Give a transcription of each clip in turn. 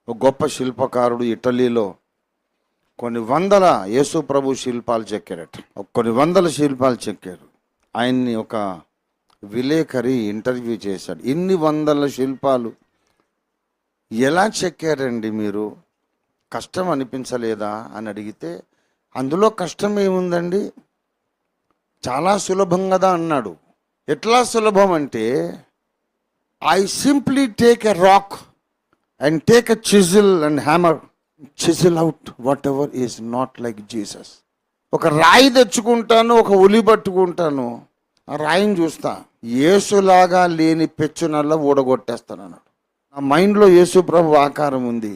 ఒక గొప్ప శిల్పకారుడు ఇటలీలో కొన్ని వందల యేసు ప్రభు శిల్పాలు చెక్కారట. కొన్ని వందల శిల్పాలు చెక్కారు. ఆయన్ని ఒక విలేకరి ఇంటర్వ్యూ చేశాడు. ఇన్ని వందల శిల్పాలు ఎలా చెక్కారండి మీరు, కష్టం అనిపించలేదా అని అడిగితే, అందులో కష్టం ఏముందండి, చాలా సులభం కదా అన్నాడు. ఎట్లా సులభం అంటే, I simply take a rock and take a chisel and hammer, chisel out what ever is not like Jesus. ఒక రాయి తెచ్చుకుంటాను, ఒక ఉలి పట్టుకుంటాను, ఆ రాయిని చూస్తా, యేసులాగా లేని పెచ్చునల్లా ఊడగొట్టేస్తాను అన్నాడు. నా మైండ్లో యేసు ప్రభు ఆకారం ఉంది,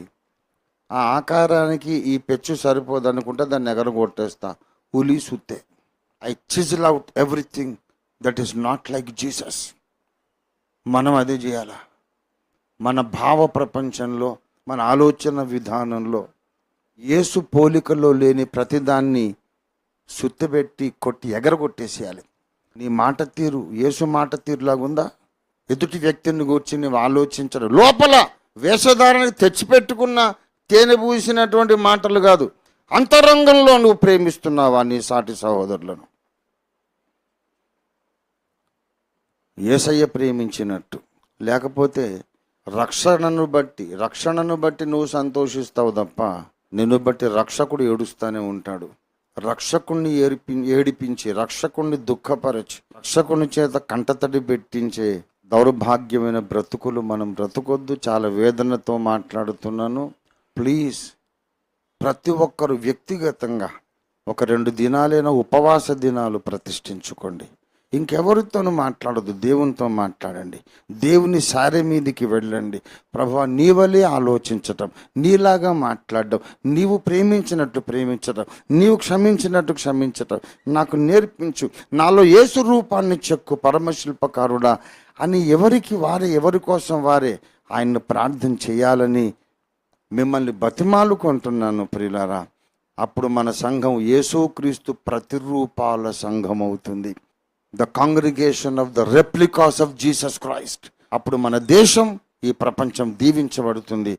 ఆ ఆకారానికి ఈ పెచ్చు సరిపోదు అనుకుంటే దాన్ని ఎగరగొట్టేస్తా, ఉలి సుత్తే. I chisel out everything that is not like Jesus. మనం అదే చేయాలా. మన భావ ప్రపంచంలో, మన ఆలోచన విధానంలో యేసు పోలికలో లేని ప్రతిదాన్ని సుత్తిపెట్టి కొట్టి ఎగరగొట్టేసేయాలి. నీ మాట తీరు యేసు మాట తీరులాగుందా? ఎదుటి వ్యక్తిని గూర్చి నువ్వు ఆలోచించడం, లోపల వేషధారణకి తెచ్చిపెట్టుకున్న తేనె పూసినటువంటి మాటలు కాదు, అంతరంగంలో నువ్వు ప్రేమిస్తున్నావా నీ సాటి సహోదరులను? యేసయ్య ప్రేమించినట్టు. లేకపోతే రక్షణను బట్టి నువ్వు సంతోషిస్తావు తప్ప నిన్ను బట్టి రక్షకుడు ఏడుస్తూనే ఉంటాడు. రక్షకుణ్ణి ఏడిపించి, రక్షకుణ్ణి దుఃఖపరచి, రక్షకుని చేత కంటతడి పెట్టించే దౌర్భాగ్యమైన బ్రతుకులు మనం బ్రతుకొద్దు. చాలా వేదనతో మాట్లాడుతున్నాను. ప్లీజ్ ప్రతి ఒక్కరు వ్యక్తిగతంగా ఒక 2 దినాలైనా ఉపవాస దినాలు ప్రతిష్ఠించుకోండి. ఇంకెవరితోనూ మాట్లాడదు, దేవునితో మాట్లాడండి. దేవుని సారె మీదికి వెళ్ళండి. ప్రభువా, నీ వలే ఆలోచించటం, నీలాగా మాట్లాడడం, నీవు ప్రేమించినట్టు ప్రేమించటం, నీవు క్షమించినట్టు క్షమించటం నాకు నేర్పించు, నాలో యేసు రూపాన్ని చెక్కు పరమశిల్పకారుడా అని ఎవరి కోసం వారే ఆయన్ను ప్రార్థన చేయాలని మిమ్మల్ని బతిమాలుకుంటున్నాను ప్రియులారా. అప్పుడు మన సంఘం యేసుక్రీస్తు ప్రతిరూపాల సంఘం అవుతుంది. The congregation of the replicas of Jesus Christ. అప్పుడు మన దేశం, ఈ ప్రపంచం దీవించబడుతుంది.